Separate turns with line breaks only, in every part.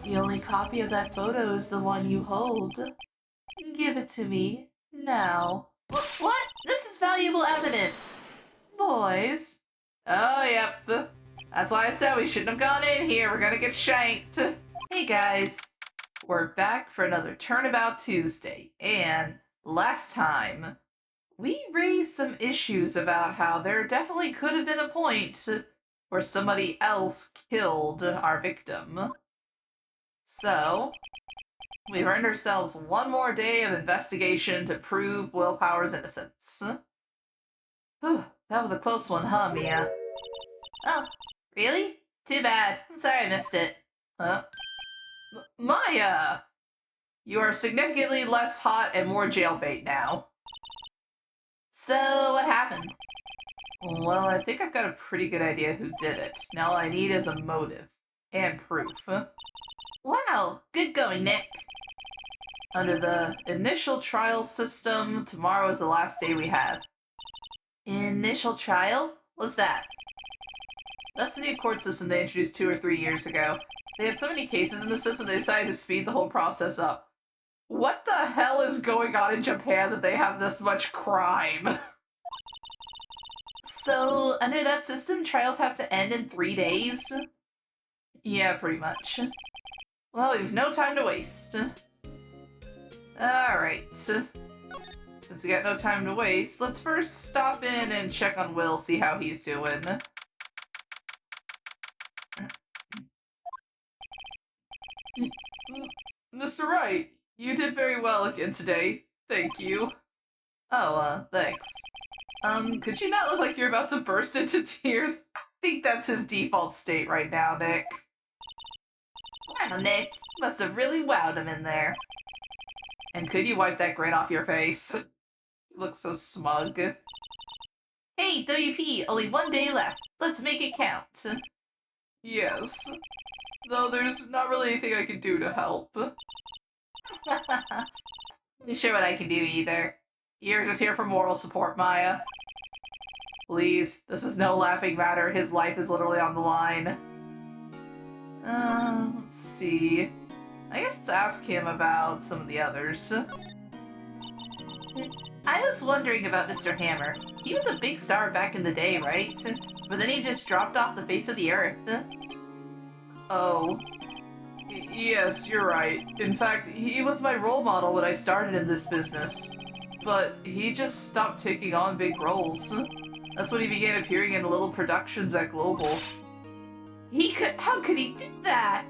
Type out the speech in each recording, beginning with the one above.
The only copy of that photo is the one you hold. Give it to me, now. What? This is valuable evidence! Boys. Oh, yep. That's why I said we shouldn't have gone in here. We're gonna get shanked. Hey, guys. We're back for another Turnabout Tuesday, and last time, we raised some issues about how there definitely could have been a point where somebody else killed our victim. So, we've earned ourselves one more day of investigation to prove Willpower's innocence. Whew, that was a close one, huh, Mia? Oh, really? Too bad. I'm sorry I missed it. Huh? Maya! You are significantly less hot and more jailbait now. So, what happened? Well, I think I've got a pretty good idea who did it. Now all I need is a motive. And proof. Wow, good going, Nick. Under the initial trial system, tomorrow is the last day we have. Initial trial? What's that? That's the new court system they introduced 2 or 3 years ago. They had so many cases in the system they decided to speed the whole process up. What the hell is going on in Japan that they have this much crime? So, under that system, trials have to end in 3 days? Yeah, pretty much. Well, we've no time to waste. Alright. Since we got no time to waste, let's first stop in and check on Will, see how he's doing. Mr. Wright, you did very well again today. Thank you. Oh, thanks. Could you not look like you're about to burst into tears? I think that's his default state right now, Nick. Wow, Nick. You must have really wowed him in there. And could you wipe that grin off your face? You look so smug. Hey, WP, only 1 day left. Let's make it count. Yes. Though there's not really anything I can do to help. Not sure what I can do either. You're just here for moral support, Maya. Please, this is no laughing matter. His life is literally on the line. Let's see. I guess let's ask him about some of the others. I was wondering about Mr. Hammer. He was a big star back in the day, right? But then he just dropped off the face of the earth. Oh. Yes, you're right. In fact, he was my role model when I started in this business. But he just stopped taking on big roles. That's when he began appearing in little productions at Global. How could he do that?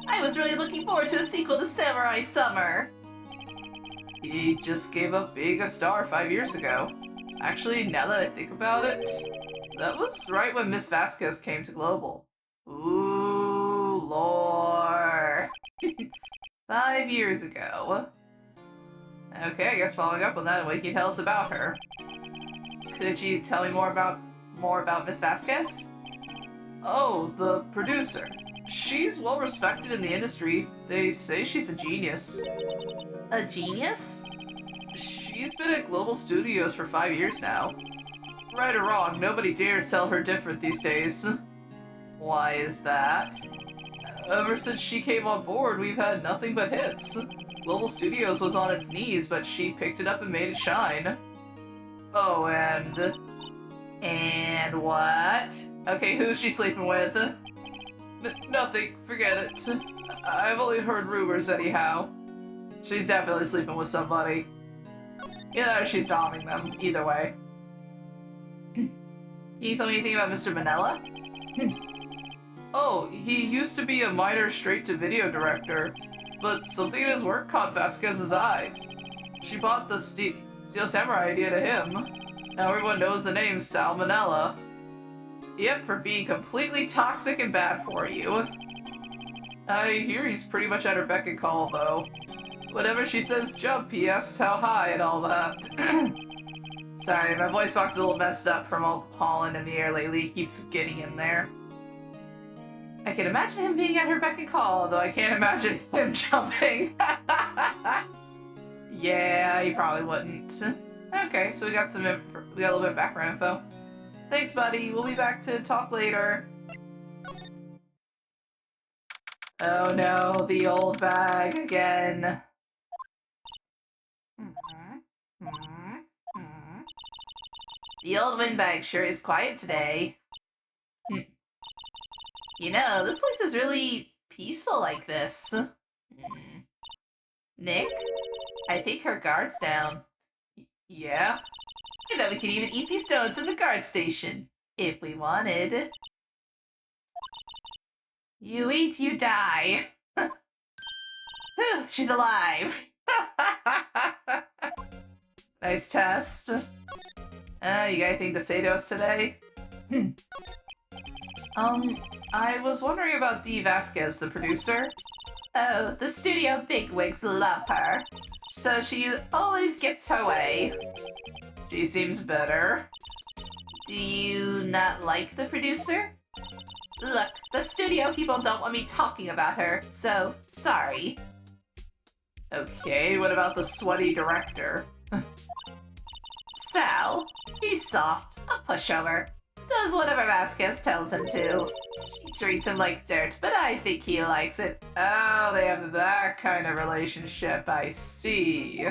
I was really looking forward to a sequel to Samurai Summer. He just gave up being a star 5 years ago. Actually, now that I think about it, that was right when Miss Vasquez came to Global. Ooh, lore. 5 years ago. Okay, I guess following up on that, what can you tell us about her? Could you tell me more about Miss Vasquez? Oh, the producer. She's well respected in the industry. They say she's a genius. A genius? She's been at Global Studios for 5 years now. Right or wrong, nobody dares tell her different these days. Why is that? Ever since she came on board, we've had nothing but hits. Global Studios was on its knees, but she picked it up and made it shine. Oh, and what? Okay, who's she sleeping with? Nothing, forget it. I've only heard rumors anyhow. She's definitely sleeping with somebody. Either she's doming them, either way. Can you tell me anything about Mr. Manella? Oh, he used to be a minor straight-to-video director, but something in his work caught Vasquez's eyes. She bought the Steel Samurai idea to him. Now everyone knows the name Sal Manella. Yep, for being completely toxic and bad for you. I hear he's pretty much at her beck and call, though. Whenever she says jump, he asks how high and all that. Sorry, my voice box is a little messed up from all the pollen in the air lately. It keeps getting in there. I can imagine him being at her beck and call, though I can't imagine him jumping. Yeah, he probably wouldn't. Okay, so we got a little bit of background info. Thanks, buddy. We'll be back to talk later. Oh no, the old bag again. The old windbag sure is quiet today. You know, this place is really peaceful like this. Nick? I think her guard's down. Yeah? I bet we could even eat these donuts in the guard station. If we wanted. You eat, you die. Whew, she's alive. Nice test. You got anything to say to us today? I was wondering about Dee Vasquez, the producer. Oh, the studio bigwigs love her. So she always gets her way. She seems better. Do you not like the producer? Look, the studio people don't want me talking about her, so sorry. Okay, what about the sweaty director? Sal, he's soft, a pushover. Does whatever Vasquez tells him to. She treats him like dirt, but I think he likes it. Oh, they have that kind of relationship, I see.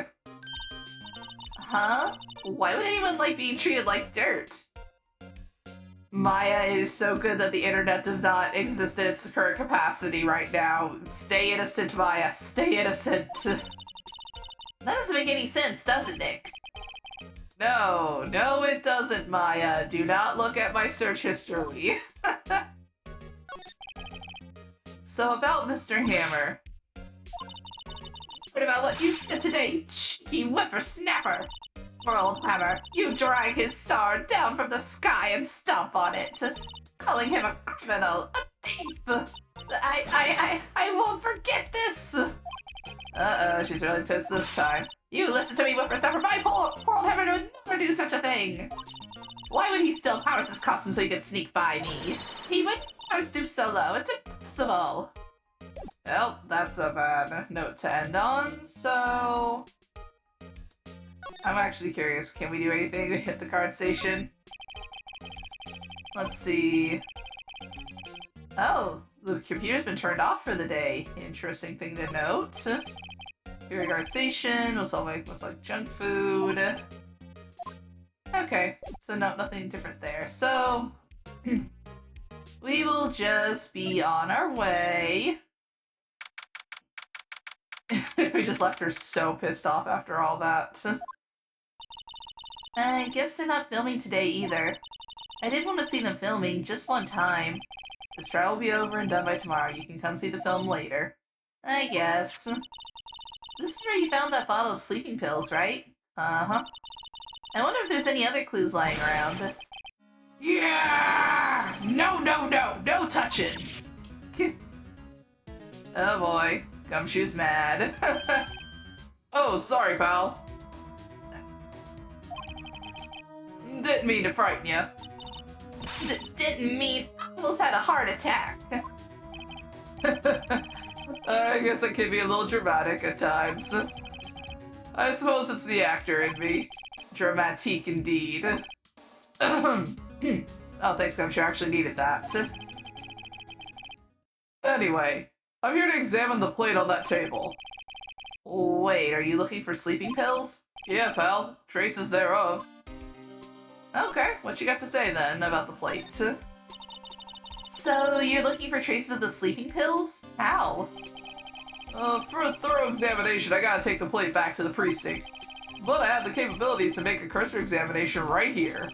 Huh? Why would anyone like being treated like dirt? Maya is so good that the internet does not exist in its current capacity right now. Stay innocent, Maya. Stay innocent. That doesn't make any sense, does it, Nick? No, it doesn't, Maya. Do not look at my search history. So about Mr. Hammer. What about what you said today, cheeky whippersnapper? World Hammer, you drag his star down from the sky and stomp on it. Calling him a criminal, a thief. I won't forget this. Uh-oh, she's really pissed this time. You listen to me, whippersnapper. My poor old Hammer would never do such a thing. Why would he steal Powers' costume so he could sneak by me? He would never stoop so low. It's impossible. Well, that's a bad note to end on, so... I'm actually curious. Can we do anything to hit the card station? Let's see... Oh, the computer's been turned off for the day. Interesting thing to note. Here, guard station. What's like junk food. Okay, so no, nothing different there. So we will just be on our way. We just left her so pissed off after all that. I guess they're not filming today either. I did want to see them filming just one time. This trial will be over and done by tomorrow. You can come see the film later. I guess. This is where you found that bottle of sleeping pills, right? Uh-huh. I wonder if there's any other clues lying around. Yeah! No touching! Oh boy, Gumshoe's mad. Oh, sorry, pal. Didn't mean to frighten you. Didn't mean I almost had a heart attack. I guess I can be a little dramatic at times. I suppose it's the actor in me. Dramatique indeed. Oh, thanks, I'm sure I actually needed that. Anyway, I'm here to examine the plate on that table. Wait, are you looking for sleeping pills? Yeah, pal. Traces thereof. Okay, what you got to say then about the plate? So, you're looking for traces of the sleeping pills? How? For a thorough examination, I gotta take the plate back to the precinct. But I have the capabilities to make a cursor examination right here.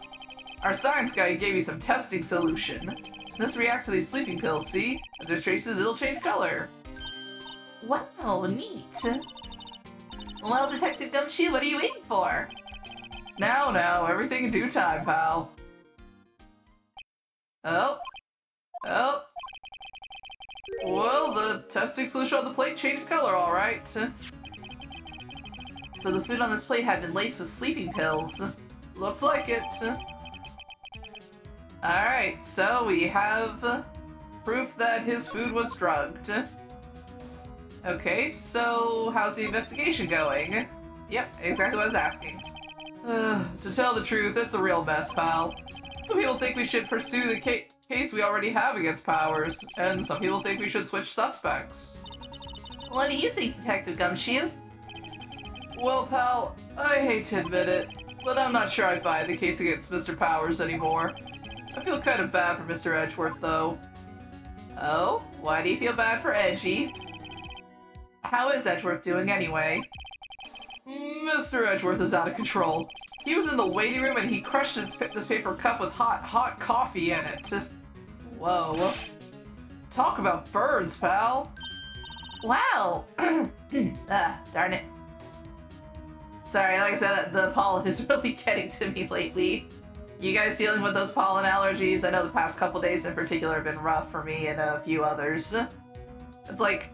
Our science guy gave me some testing solution. This reacts to these sleeping pills, see? If there's traces, it'll change color. Wow, neat. Well, Detective Gumshoe, what are you waiting for? Now, everything in due time, pal. Oh. Well, the testing solution on the plate changed color, alright. So the food on this plate had been laced with sleeping pills. Looks like it. Alright, so we have proof that his food was drugged. Okay, so how's the investigation going? Yep, exactly what I was asking. To tell the truth, it's a real mess, pal. Some people think we should pursue the case we already have against Powers, and some people think we should switch suspects.
What do you think, Detective Gumshoe?
Well, pal, I hate to admit it, but I'm not sure I buy the case against Mr. Powers anymore. I feel kind of bad for Mr. Edgeworth, though.
Oh? Why do you feel bad for Edgy?
How is Edgeworth doing anyway? Mr. Edgeworth is out of control. He was in the waiting room and he crushed this paper cup with hot coffee in it. Whoa. Talk about birds, pal.
Wow. Darn it.
Sorry, like I said, the pollen is really getting to me lately. You guys dealing with those pollen allergies? I know the past couple days in particular have been rough for me and a few others. It's like,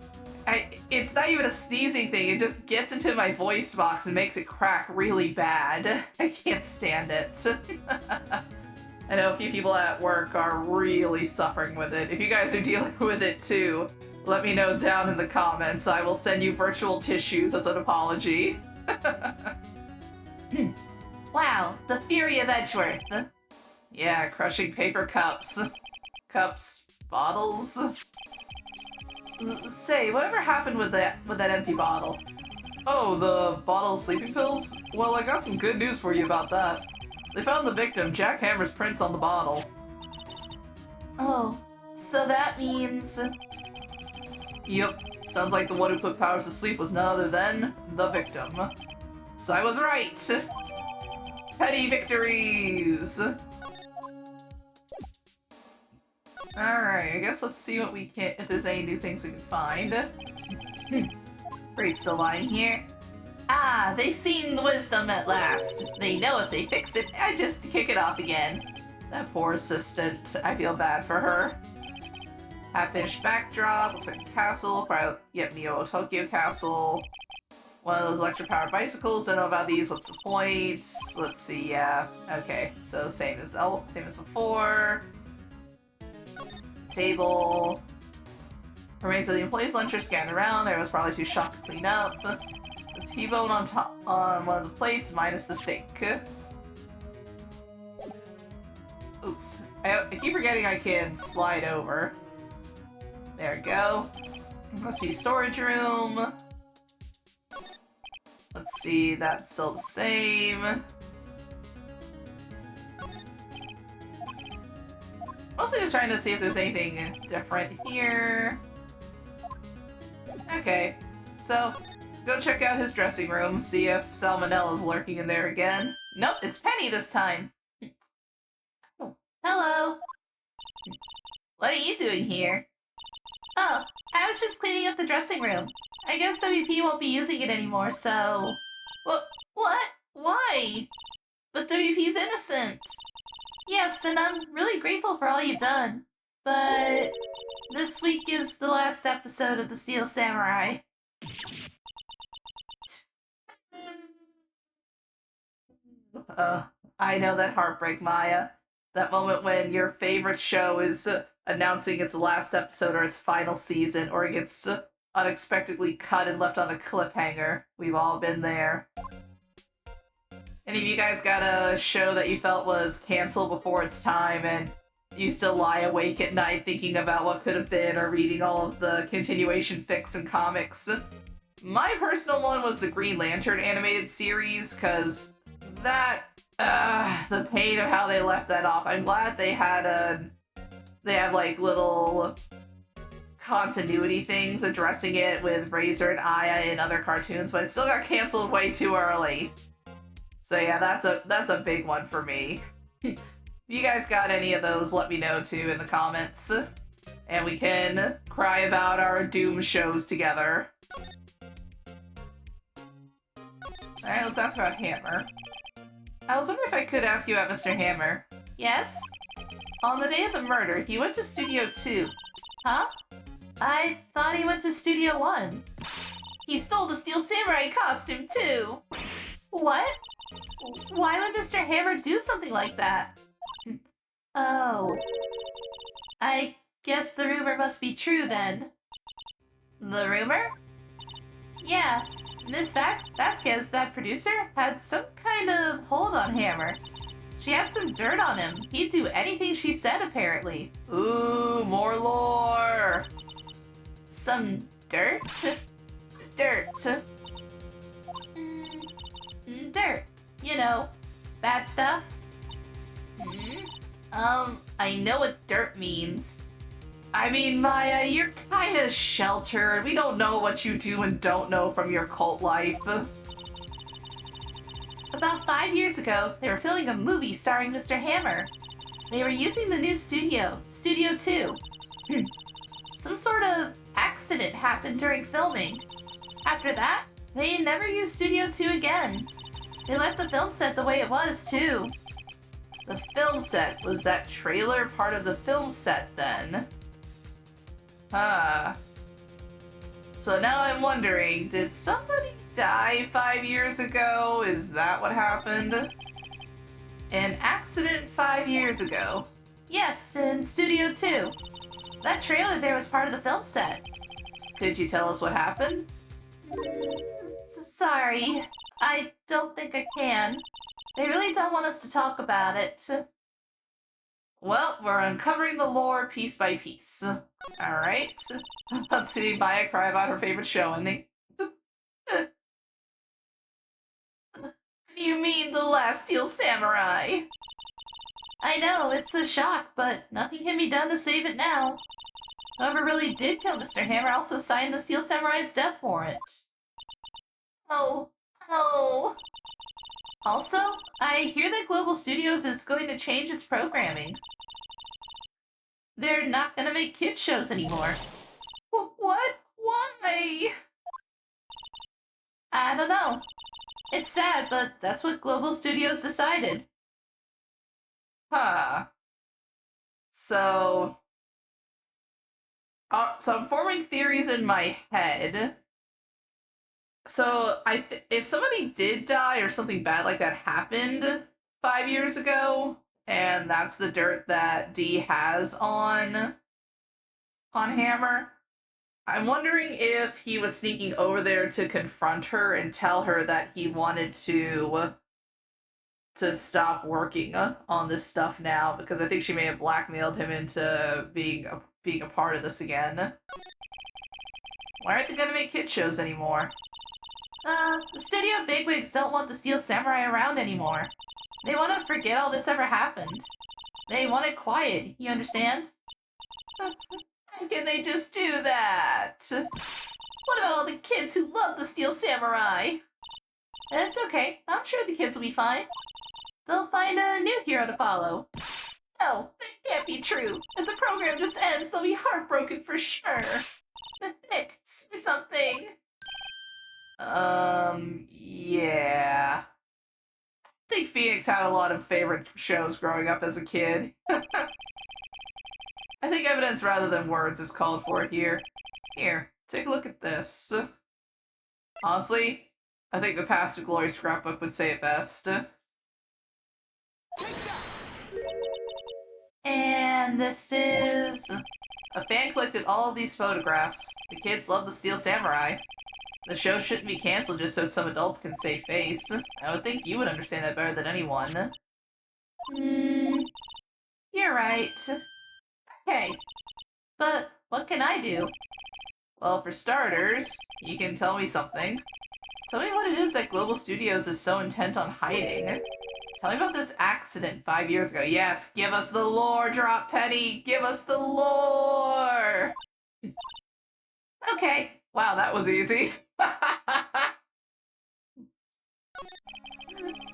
it's not even a sneezing thing, it just gets into my voice box and makes it crack really bad. I can't stand it. I know a few people at work are really suffering with it. If you guys are dealing with it too, let me know down in the comments. I will send you virtual tissues as an apology.
Wow, the fury of Edgeworth.
Yeah, crushing paper cups. Cups, bottles. Say, whatever happened with that empty bottle? Oh, the bottle of sleeping pills? Well, I got some good news for you about that. They found the victim, Jack Hammer's prints on the bottle.
Oh, so that means...
Yep, sounds like the one who put Powers to sleep was none other than the victim. So I was right! Petty victories! Alright, I guess let's see what we can, if there's any new things we can find.
Wright's still lying here. Ah, they've seen the wisdom at last. They know if they fix it, I just kick it off again.
That poor assistant, I feel bad for her. Half-finished backdrop, looks like a castle, probably, yep, Neo Tokyo Castle. One of those electric-powered bicycles, don't know about these, what's the point? Let's see, yeah, okay, so same as before. Table. Remains of the employee's lunch are scanned around. There was probably too shocked to clean up. The T-bone on top on one of the plates, minus the steak. Oops. I keep forgetting I can slide over. There we go. Must be storage room. Let's see, that's still the same. Mostly just trying to see if there's anything different here. Okay, so let's go check out his dressing room, see if Salmonella's lurking in there again. Nope, it's Penny this time.
Hello. What are you doing here? Oh, I was just cleaning up the dressing room. I guess WP won't be using it anymore, so... What? Why? But WP's innocent. Yes, and I'm really grateful for all you've done. But this week is the last episode of The Steel Samurai.
I know that heartbreak, Maya. That moment when your favorite show is announcing its last episode or its final season, or it gets unexpectedly cut and left on a cliffhanger. We've all been there. Any of you guys got a show that you felt was canceled before its time and you still lie awake at night thinking about what could have been or reading all of the continuation fics and comics? My personal one was the Green Lantern animated series, because that, the pain of how they left that off. I'm glad they have like little continuity things addressing it with Razor and Aya and other cartoons, but it still got canceled way too early. So yeah, that's a big one for me. If you guys got any of those, let me know too in the comments. And we can cry about our Doom shows together. Alright, let's ask about Hammer. I was wondering if I could ask you about Mr. Hammer.
Yes?
On the day of the murder, he went to Studio 2.
Huh? I thought he went to Studio 1. He stole the Steel Samurai costume too! What? Why would Mr. Hammer do something like that? Oh. I guess the rumor must be true then.
The rumor?
Yeah. Miss Vasquez, that producer, had some kind of hold on Hammer. She had some dirt on him. He'd do anything she said, apparently.
Ooh, more lore.
Some dirt? Dirt. Dirt. You know, bad stuff. I know what dirt means.
I mean, Maya, you're kinda sheltered. We don't know what you do and don't know from your cult life.
About 5 years ago, they were filming a movie starring Mr. Hammer. They were using the new studio, Studio 2. Some sort of accident happened during filming. After that, they never used Studio 2 again. They left the film set the way it was, too.
The film set? Was that trailer part of the film set, then? Huh. So now I'm wondering, did somebody die 5 years ago? Is that what happened? An accident 5 years ago?
Yes, in Studio 2. That trailer there was part of the film set.
Could you tell us what happened?
Sorry, I don't think I can. They really don't want us to talk about it.
Well, we're uncovering the lore piece by piece. Alright. Let's see Maya cry about her favorite show, and You mean The Last Steel Samurai?
I know, it's a shock, but nothing can be done to save it now. Whoever really did kill Mr. Hammer also signed the Steel Samurai's death warrant. Oh. Also, I hear that Global Studios is going to change its programming. They're not going to make kids shows anymore.
What? Why?
I don't know. It's sad, but that's what Global Studios decided.
Huh. So I'm forming theories in my head. So if somebody did die or something bad like that happened 5 years ago, and that's the dirt that Dee has on Hammer, I'm wondering if he was sneaking over there to confront her and tell her that he wanted to stop working on this stuff now, because I think she may have blackmailed him into being a part of this again. Why aren't they gonna make kid shows anymore?
The studio bigwigs don't want the Steel Samurai around anymore. They want to forget all this ever happened. They want it quiet, you understand?
How can they just do that?
What about all the kids who love the Steel Samurai? It's okay. I'm sure the kids will be fine. They'll find a new hero to follow.
No, that can't be true. If the program just ends, they'll be heartbroken for sure.
Nick, say something.
Yeah. I think Phoenix had a lot of favorite shows growing up as a kid. I think evidence rather than words is called for here. Here, take a look at this. Honestly, I think the Path to Glory scrapbook would say it best.
And this is...
A fan collected all of these photographs. The kids love the Steel Samurai. The show shouldn't be canceled just so some adults can save face. I would think you would understand that better than anyone.
You're right. Okay, but what can I do?
Well, for starters, you can tell me something. Tell me what it is that Global Studios is so intent on hiding. Tell me about this accident 5 years ago. Yes, give us the lore, Drop Penny! Give us the lore!
Okay.
Wow, that was easy.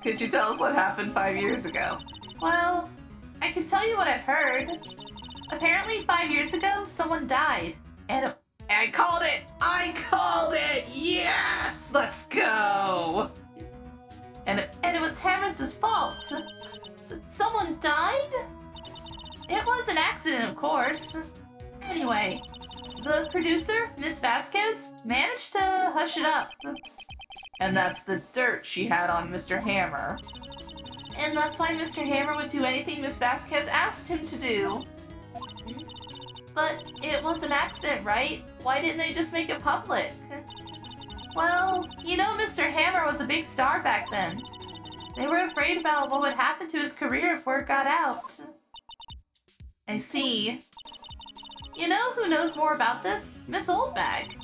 Could you tell us what happened 5 years ago?
Well, I can tell you what I've heard. Apparently 5 years ago, someone died. And
I called it! I called it! Yes! Let's go!
And it was Hammer's fault. Someone died? It was an accident, of course. Anyway, the producer, Miss Vasquez, managed to hush it up.
And that's the dirt she had on Mr. Hammer.
And that's why Mr. Hammer would do anything Miss Vasquez asked him to do. But it was an accident, right? Why didn't they just make it public? Well, you know Mr. Hammer was a big star back then. They were afraid about what would happen to his career if word got out. I see. You know who knows more about this? Miss Oldbag.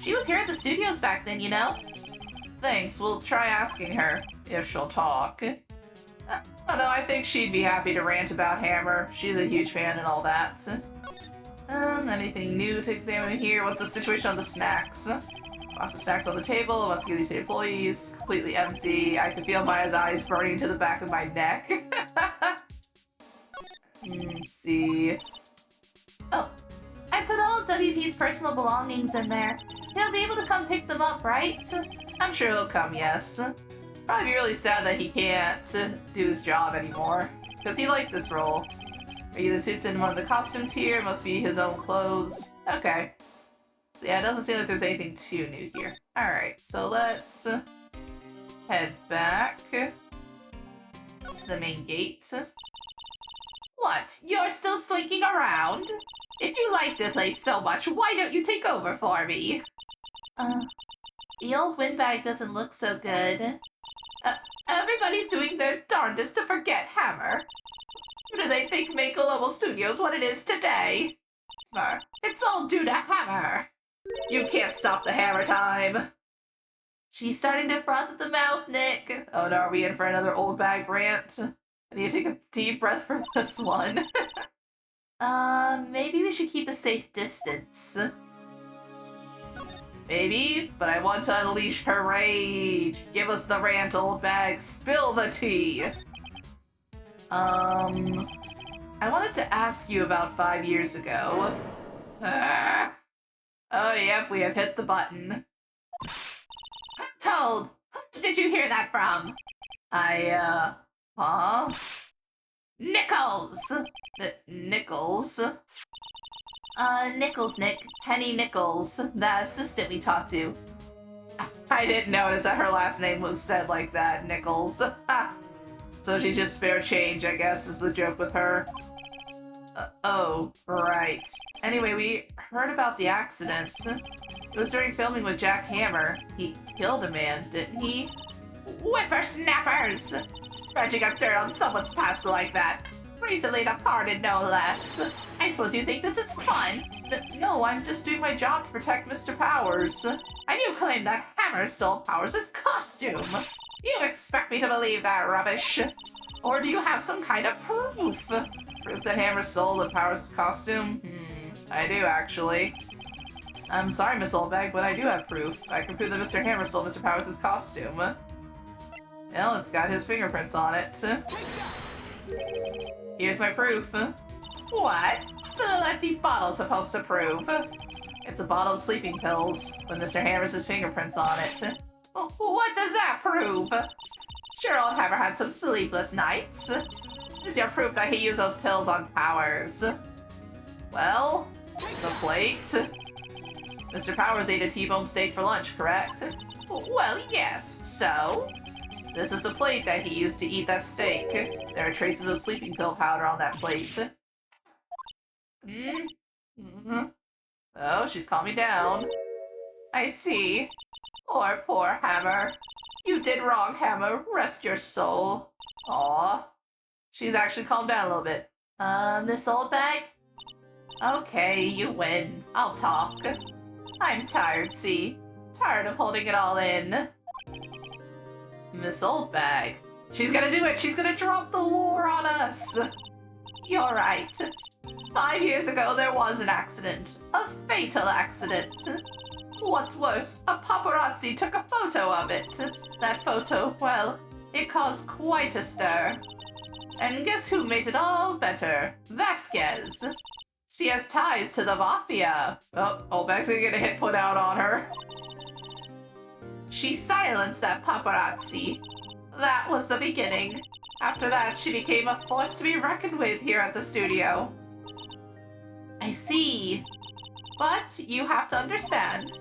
She was here at the studios back then, you know?
Thanks, we'll try asking her, if she'll talk. I don't know, I think she'd be happy to rant about Hammer. She's a huge fan and all that. Anything new to examine here? What's the situation on the snacks? Lots of snacks on the table, must give these to employees. Completely empty. I can feel Maya's eyes burning to the back of my neck. Let's see.
Oh, I put all of WP's personal belongings in there. He'll be able to come pick them up, right?
I'm sure he'll come, yes. Probably be really sad that he can't do his job anymore, because he liked this role. Are you the suits in one of the costumes here? Must be his own clothes. Okay. So yeah, it doesn't seem like there's anything too new here. Alright, so let's head back to the main gate.
What? You're still slinking around? If you like the place so much, why don't you take over for me? The old windbag doesn't look so good. Everybody's doing their darndest to forget Hammer. Do they think Make Global Studios what it is today? It's all due to Hammer.
You can't stop the Hammer time.
She's starting to froth at the mouth, Nick.
Oh no, are we in for another old bag rant? I need to take a deep breath for this one.
Maybe we should keep a safe distance.
Maybe, but I want to unleash her rage. Give us the rant, old bag. Spill the tea. I wanted to ask you about 5 years ago. Oh, yep, we have hit the button.
Told! Who did you hear that from?
Huh?
Nichols!
Nichols?
Nichols, Nick. Penny Nichols, the assistant we talked to.
I didn't notice that her last name was said like that, Nichols. So she's just spare change, I guess, is the joke with her. Oh, right. Anyway, we heard about the accident. It was during filming with Jack Hammer. He killed a man, didn't he?
Whippersnappers! Dredging up dirt on someone's past like that. Recently departed, no less. I suppose you think this is fun?
No, I'm just doing my job to protect Mr. Powers.
And you claim that Hammer stole Powers' costume. You expect me to believe that rubbish?
Or do you have some kind of proof? Proof that Hammer stole the Powers' costume? I do, actually. I'm sorry, Miss Oldbag, but I do have proof. I can prove that Mr. Hammer stole Mr. Powers' costume. Well, it's got his fingerprints on it. Here's my proof.
What? What's an empty bottle supposed to prove?
It's a bottle of sleeping pills with Mr. Hammer's fingerprints on it.
What does that prove? Sure, old Hammer had some sleepless nights. Is your proof that he used those pills on Powers?
Well, the plate. Mr. Powers ate a T-bone steak for lunch, correct?
Well, yes. So?
This is the plate that he used to eat that steak. There are traces of sleeping pill powder on that plate. Oh, she's calming down.
I see. Poor Hammer. You did wrong, Hammer. Rest your soul.
Aw. She's actually calmed down a little bit.
Miss Oldbag? Okay, you win. I'll talk. I'm tired, see? Tired of holding it all in.
Miss Oldbag. She's gonna do it! She's gonna drop the lore on us!
You're right. 5 years ago, there was an accident. A fatal accident. What's worse, a paparazzi took a photo of it. That photo, well, it caused quite a stir. And guess who made it all better? Vasquez. She has ties to the mafia.
Oh, Oldbag's gonna get a hit put out on her.
She silenced that paparazzi. That was the beginning. After that, she became a force to be reckoned with here at the studio. I see. But you have to understand,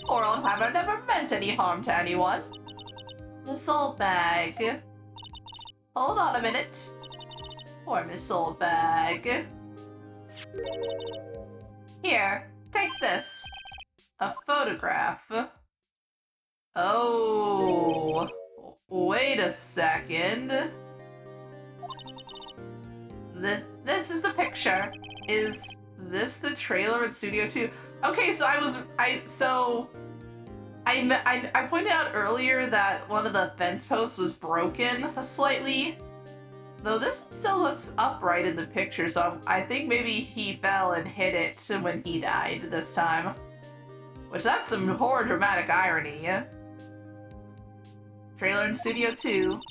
poor old Hammer never meant any harm to anyone. Miss Oldbag. Hold on a minute. Poor Miss Oldbag. Here, take this.
A photograph. Oh. Wait a second.
This is the picture.
Is this the trailer in Studio 2? Okay, so I pointed out earlier that one of the fence posts was broken slightly. Though this one still looks upright in the picture, so I think maybe he fell and hit it when he died this time. Which, that's some horror dramatic irony. Trailer in Studio 2.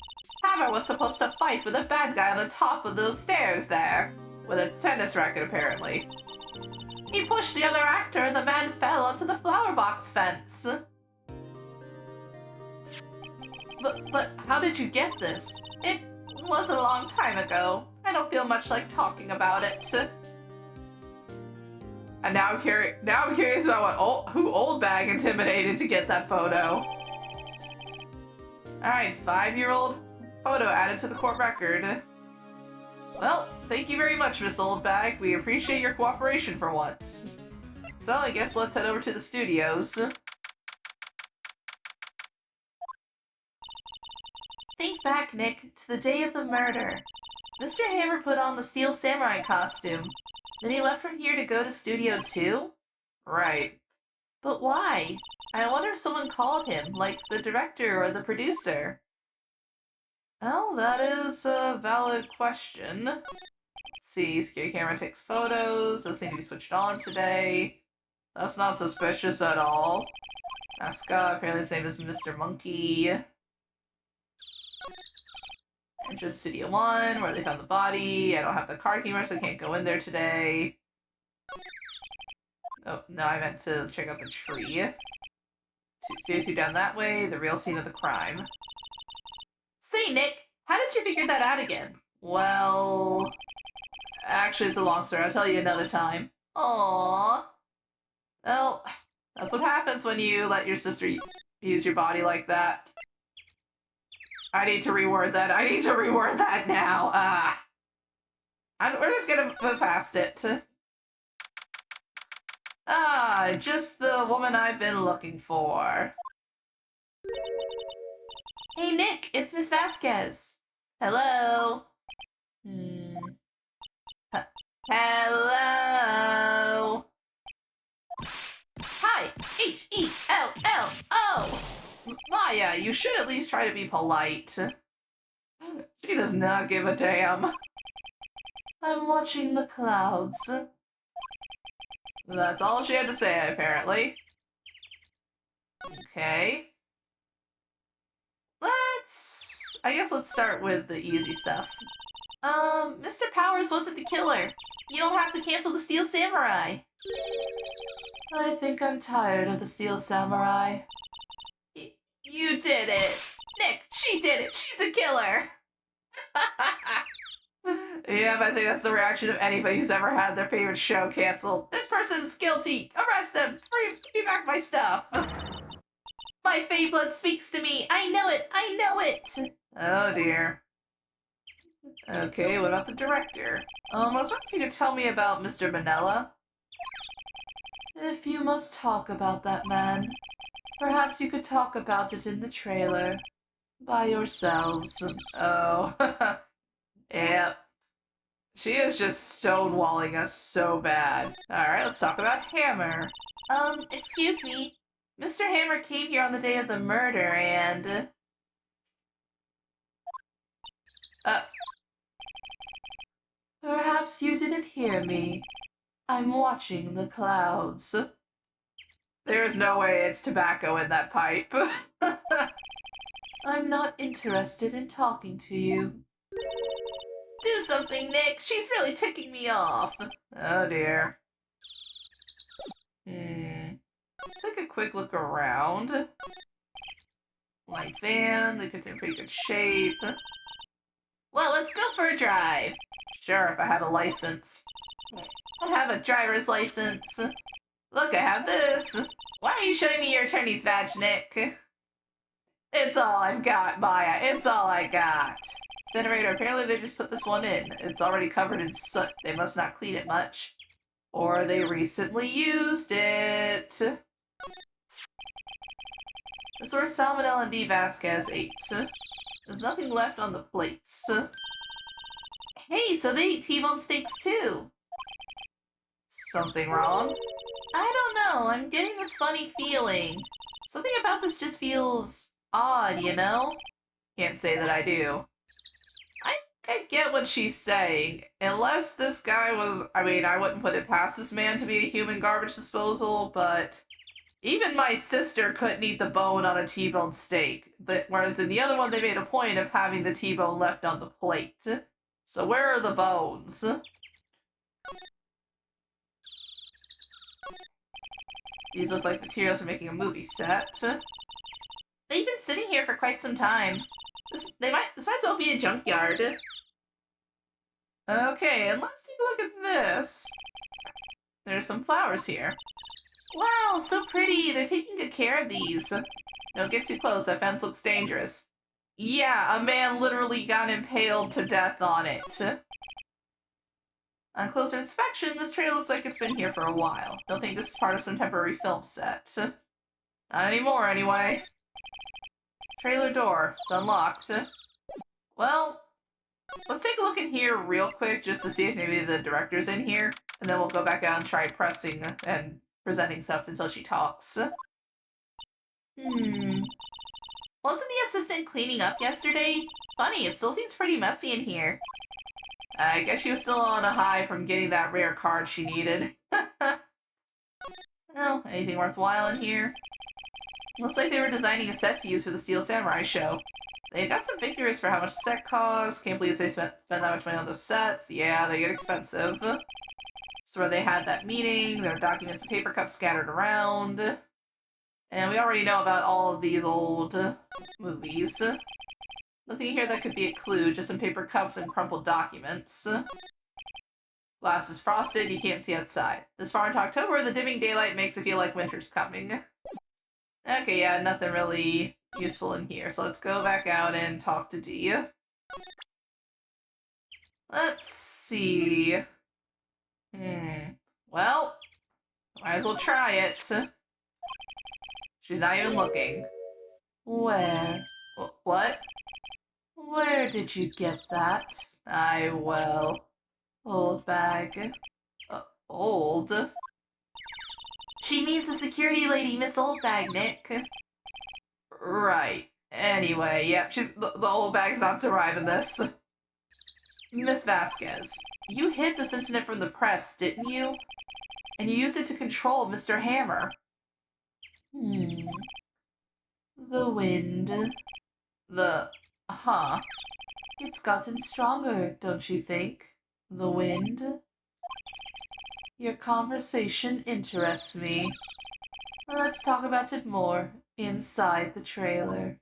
Hammer was supposed to fight with a bad guy on the top of those stairs there. With a tennis racket, apparently. He pushed the other actor and the man fell onto the flower box fence. But how did you get this? It was a long time ago. I don't feel much like talking about it. And now I'm curious about who Oldbag intimidated to get that photo. Alright, 5-year-old photo added to the court record. Well, thank you very much, Miss Oldbag. We appreciate your cooperation for once. So, I guess let's head over to the studios. Think back, Nick, to the day of the murder. Mr. Hammer put on the Steel Samurai costume. Then he left from here to go to Studio 2? Right. But why? I wonder if someone called him, like the director or the producer. Well, that is a valid question. Let's see, security camera takes photos, doesn't need to be switched on today. That's not suspicious at all. Mascot, apparently his name is Mr. Monkey. Entrance Studio 1, where they found the body. I don't have the card key, so I can't go in there today. Oh, no, I meant to check out the tree. Studio 2 down that way, the real scene of the crime. Say, Nick, how did you figure that out again? Well... Actually, it's a long story. I'll tell you another time. Aww. Well, that's what happens when you let your sister use your body like that. I need to reword that. I need to reword that now. We're just gonna move past it. Just the woman I've been looking for. Hey, Nick, it's Miss Vasquez. Hello. Hello. Hi, Hello. Maya, you should at least try to be polite. She does not give a damn. I'm watching the clouds. That's all she had to say, apparently. Okay. I guess let's start with the easy stuff. Mr. Powers wasn't the killer. You don't have to cancel the Steel Samurai. I think I'm tired of the Steel Samurai. You did it! Nick, she did it! She's the killer! Yeah, but I think that's the reaction of anybody who's ever had their favorite show canceled. This person's guilty! Arrest them! Give me back my stuff! My fey blood speaks to me! I know it! I know it! Oh dear. Okay, what about the director? I was wondering if you could tell me about Mr. Manella? If you must talk about that man, perhaps you could talk about it in the trailer. By yourselves. Oh. Yep. She is just stonewalling us so bad. Alright, let's talk about Hammer. Excuse me. Mr. Hammer came here on the day of the murder and... Perhaps you didn't hear me. I'm watching the clouds. There's no way it's tobacco in that pipe. I'm not interested in talking to you. Do something, Nick. She's really ticking me off. Oh dear. Let's take a quick look around. Light van, they could in pretty good shape. Well, let's go for a drive. Sure, if I had a license. I have a driver's license. Look, I have this. Why are you showing me your attorney's badge, Nick? It's all I've got, Maya. It's all I got. Incinerator, apparently they just put this one in. It's already covered in soot. They must not clean it much. Or they recently used it. This was Salmonella and Dee Vasquez ate.
There's nothing left on the plates. Hey, so they eat T-bone steaks too.
Something wrong?
I don't know, I'm getting this funny feeling. Something about this just feels odd, you know?
Can't say that I do. I get what she's saying. Unless this guy was... I mean, I wouldn't put it past this man to be a human garbage disposal, but... Even my sister couldn't eat the bone on a T-bone steak. Whereas in the other one, they made a point of having the T-bone left on the plate. So where are the bones? These look like materials for making a movie set.
They've been sitting here for quite some time. This might as well be a junkyard.
Okay, and let's take a look at this. There's some flowers here.
Wow, so pretty. They're taking good care of these.
Don't get too close, that fence looks dangerous. Yeah, a man literally got impaled to death on it. On closer inspection, this trailer looks like it's been here for a while. Don't think this is part of some temporary film set. Not anymore, anyway. Trailer door. It's unlocked. Well, let's take a look in here real quick just to see if maybe the director's in here. And then we'll go back out and try pressing and presenting stuff until she talks.
Wasn't the assistant cleaning up yesterday? Funny, it still seems pretty messy in here.
I guess she was still on a high from getting that rare card she needed. Well, anything worthwhile in here? Looks like they were designing a set to use for the Steel Samurai show. They got some figures for how much the set costs. Can't believe they spent that much money on those sets. Yeah, they get expensive. So where they had that meeting, there are documents and paper cups scattered around. And we already know about all of these old movies. Nothing here that could be a clue, just some paper cups and crumpled documents. Glass is frosted, you can't see outside. This far into October, the dimming daylight makes it feel like winter's coming. Okay, yeah, nothing really useful in here, so let's go back out and talk to Dee. Let's see... Well, might as well try it. She's not even looking. Where? What? Where did you get that? Old bag. Old?
She means the security lady, Miss Oldbag, Nick.
Right. Anyway, yep, the old bag's not surviving this. Miss Vasquez, you hid this incident from the press, didn't you? And you used it to control Mr. Hammer. The wind. It's gotten stronger, don't you think? The wind? Your conversation interests me. Let's talk about it more inside the trailer.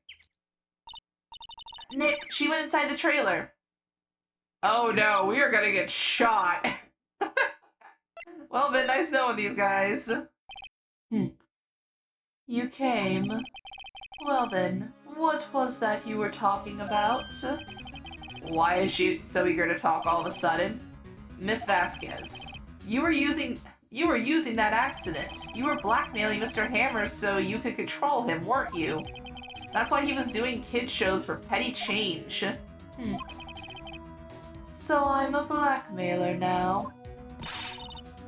Nick, she went inside the trailer.
Oh no, we are gonna get shot. Well, been nice knowing these guys. You came. Well then, what was that you were talking about? Why is she so eager to talk all of a sudden? Miss Vasquez, you were using that accident. You were blackmailing Mr. Hammer so you could control him, weren't you? That's why he was doing kid shows for petty change. So I'm a blackmailer now.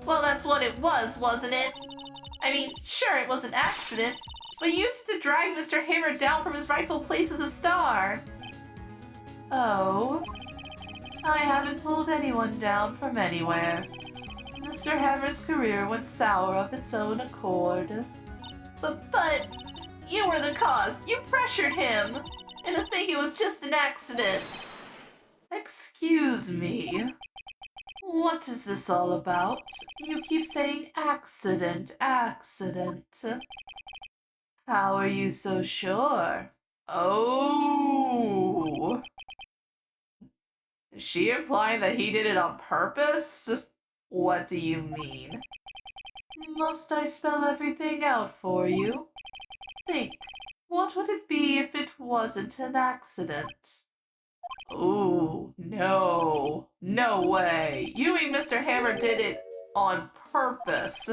Well, that's what it was, wasn't it? I mean, sure, it was an accident, but you used it to drag Mr. Hammer down from his rightful place as a star.
Oh? I haven't pulled anyone down from anywhere. Mr. Hammer's career went sour of its own accord.
But you were the cause. You pressured him. And to think it was just an accident.
Excuse me. What is this all about? You keep saying accident, accident. How are you so sure? Oh! Is she implying that he did it on purpose? What do you mean? Must I spell everything out for you? Think, what would it be if it wasn't an accident? Ooh, no. No way. You mean Mr. Hammer did it on purpose?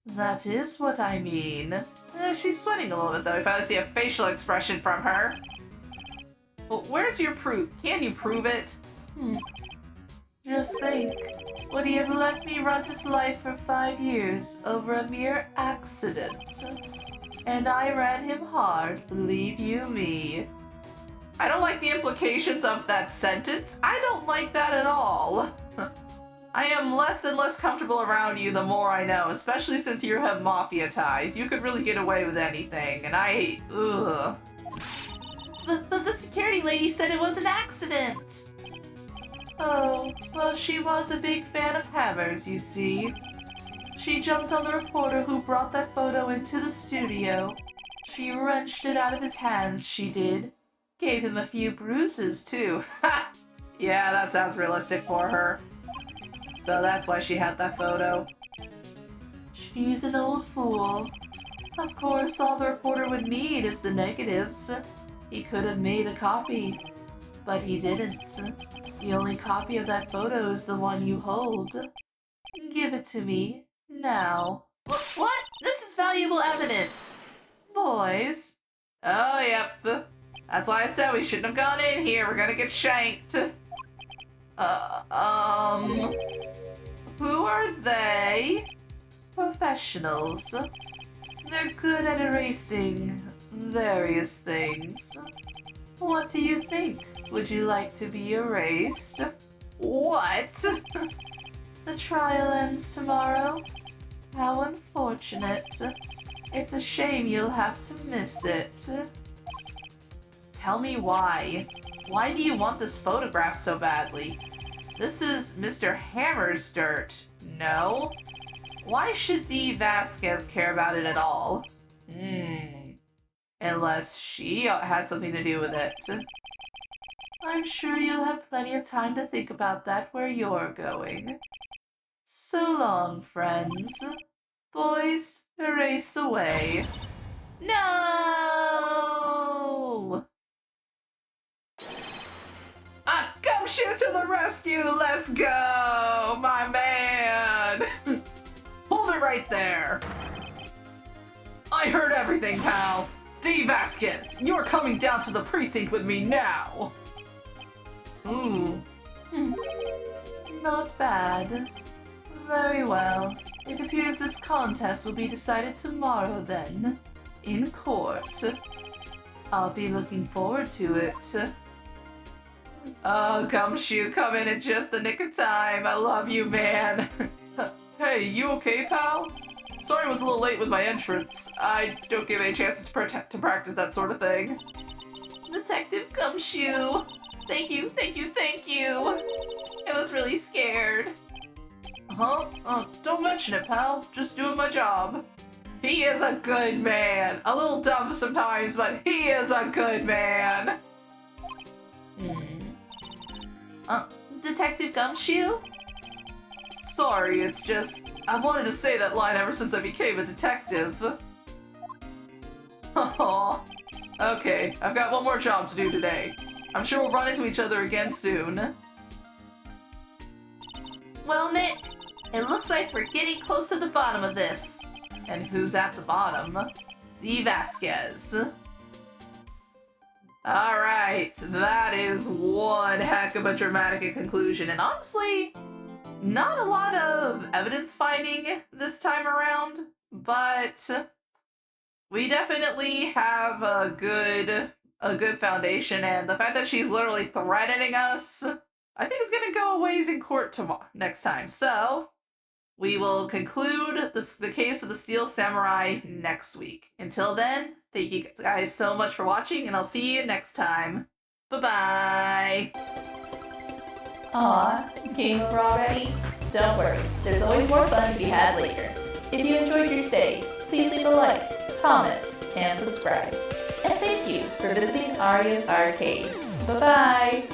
That is what I mean. She's sweating a little bit, though. If I see a facial expression from her. Well, where's your proof? Can you prove it? Just think. Would he have let me run his life for 5 years over a mere accident? And I ran him hard, believe you me. I don't like the implications of that sentence. I don't like that at all. I am less and less comfortable around you the more I know, especially since you have mafia ties. You could really get away with anything, and ugh.
But the security lady said it was an accident.
Oh, well, she was a big fan of hammers, you see. She jumped on the reporter who brought that photo into the studio. She wrenched it out of his hands, she did. Gave him a few bruises, too. Ha! Yeah, that sounds realistic for her. So that's why she had that photo. She's an old fool. Of course, all the reporter would need is the negatives. He could have made a copy, but he didn't. The only copy of that photo is the one you hold. Give it to me, now.
What? This is valuable evidence.
Boys. Oh, yep. That's why I said we shouldn't have gone in here. We're gonna get shanked. Who are they? Professionals. They're good at erasing various things. What do you think? Would you like to be erased? What? The trial ends tomorrow? How unfortunate. It's a shame you'll have to miss it. Tell me why. Why do you want this photograph so badly? This is Mr. Hammer's dirt, no? Why should Dee Vasquez care about it at all? Unless she had something to do with it. I'm sure you'll have plenty of time to think about that where you're going. So long, friends. Boys, erase away. No! Gumshoe to the rescue! Let's go, my man! Hold it right there. I heard everything, pal. Dee Vasquez, you're coming down to the precinct with me now. Not bad. Very well. It appears this contest will be decided tomorrow then, in court. I'll be looking forward to it. Oh, Gumshoe, come in at just the nick of time. I love you, man. Hey, you okay, pal? Sorry I was a little late with my entrance. I don't give any chances to practice that sort of thing. Detective Gumshoe! Thank you, thank you, thank you! I was really scared. Huh? Oh, don't mention it, pal. Just doing my job. He is a good man. A little dumb sometimes, but he is a good man.
Detective Gumshoe?
Sorry, it's just, I wanted to say that line ever since I became a detective. Aww. Okay, I've got one more job to do today. I'm sure we'll run into each other again soon.
Well, Nick, it looks like we're getting close to the bottom of this.
And who's at the bottom? Dee Vasquez. Alright, that is one heck of a dramatic conclusion, and honestly, not a lot of evidence finding this time around, but we definitely have a good foundation, and the fact that she's literally threatening us, I think it's gonna go a ways in court next time. So, we will conclude the case of the Steel Samurai next week. Until then, thank you guys so much for watching, and I'll see you next time. Bye-bye!
Aw, game over already? Don't worry, there's always more fun to be had later. If you enjoyed your stay, please leave a like, comment, and subscribe. And thank you for visiting Arya's Arcade. Bye-bye!